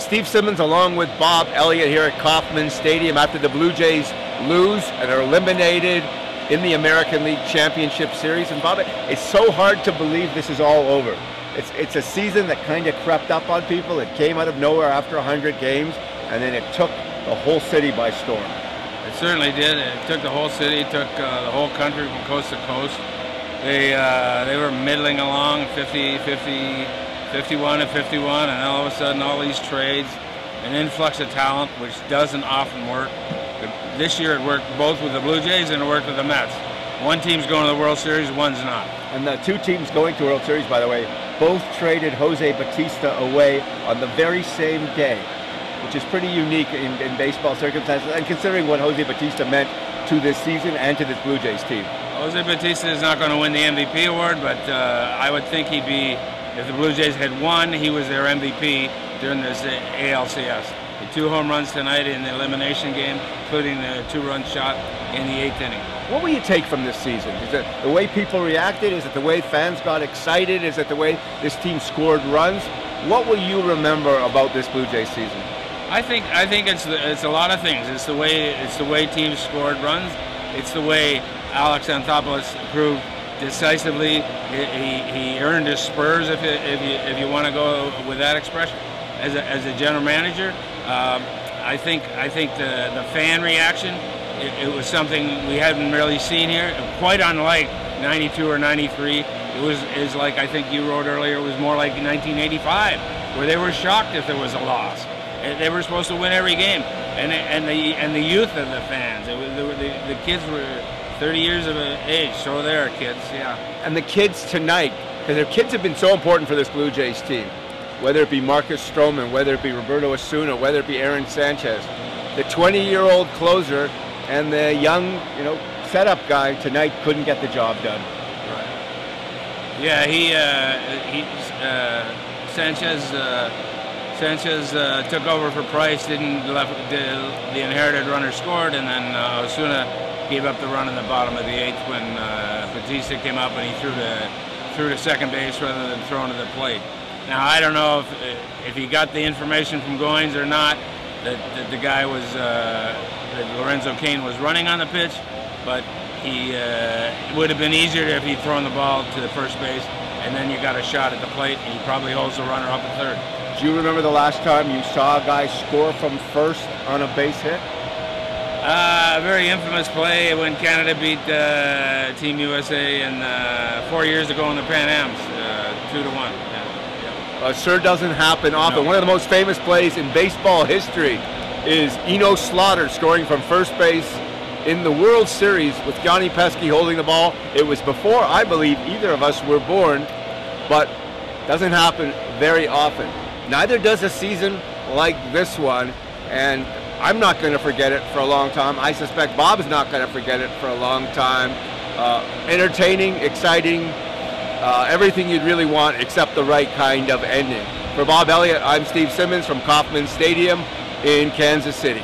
Steve Simmons along with Bob Elliott here at Kauffman Stadium after the Blue Jays lose and are eliminated in the American League Championship Series. And Bob, it's so hard to believe this is all over. It's a season that kind of crept up on people. It came out of nowhere after 100 games, and then it took the whole city by storm. It certainly did. It took the whole city, it took the whole country from coast to coast. They were middling along 50, 50, 51 and 51, and all of a sudden all these trades, an influx of talent, which doesn't often work. This year it worked both with the Blue Jays and it worked with the Mets. One team's going to the World Series, one's not. And the two teams going to World Series, by the way, both traded Jose Bautista away on the very same day, which is pretty unique in baseball circumstances, and considering what Jose Bautista meant to this season and to this Blue Jays team. Jose Bautista is not going to win the MVP award, but I would think he'd be, if the Blue Jays had won, he was their MVP during this ALCS. The 2 home runs tonight in the elimination game, including the 2-run shot in the 8th inning. What will you take from this season? Is it the way people reacted? Is it the way fans got excited? Is it the way this team scored runs? What will you remember about this Blue Jays season? I think it's a lot of things. It's the way teams scored runs. It's the way Alex Anthopoulos proved decisively. He earned his spurs, if you want to go with that expression, as a general manager. I think the fan reaction, it was something we hadn't really seen here. Quite unlike '92 or '93. Is like I think you wrote earlier. It was more like 1985, where they were shocked if there was a loss. They were supposed to win every game, and the youth of the fans. The kids were 30 years of age, so they're kids, yeah. And the kids tonight, because their kids have been so important for this Blue Jays team, whether it be Marcus Stroman, whether it be Roberto Osuna, whether it be Aaron Sanchez, the 20-year-old closer and the young, setup guy tonight couldn't get the job done. Right. Sanchez took over for Price, the inherited runner scored, and then Osuna gave up the run in the bottom of the 8th when Bautista came up and he threw to second base rather than throwing to the plate. Now I don't know if he got the information from Goins or not that the guy was that Lorenzo Cain was running on the pitch, but it would have been easier if he'd thrown the ball to the first base, and then you got a shot at the plate, and he probably holds the runner up at third. Do you remember the last time you saw a guy score from first on a base hit? A very infamous play when Canada beat Team USA 4 years ago in the Pan Ams, 2-1. Yeah. Sure doesn't happen often. No. One of the most famous plays in baseball history is Eno Slaughter scoring from first base in the World Series with Johnny Pesky holding the ball. It was before, I believe, either of us were born, but doesn't happen very often. Neither does a season like this one, and I'm not going to forget it for a long time. I suspect Bob's not going to forget it for a long time. Entertaining, exciting, everything you'd really want except the right kind of ending. For Bob Elliott, I'm Steve Simmons from Kauffman Stadium in Kansas City.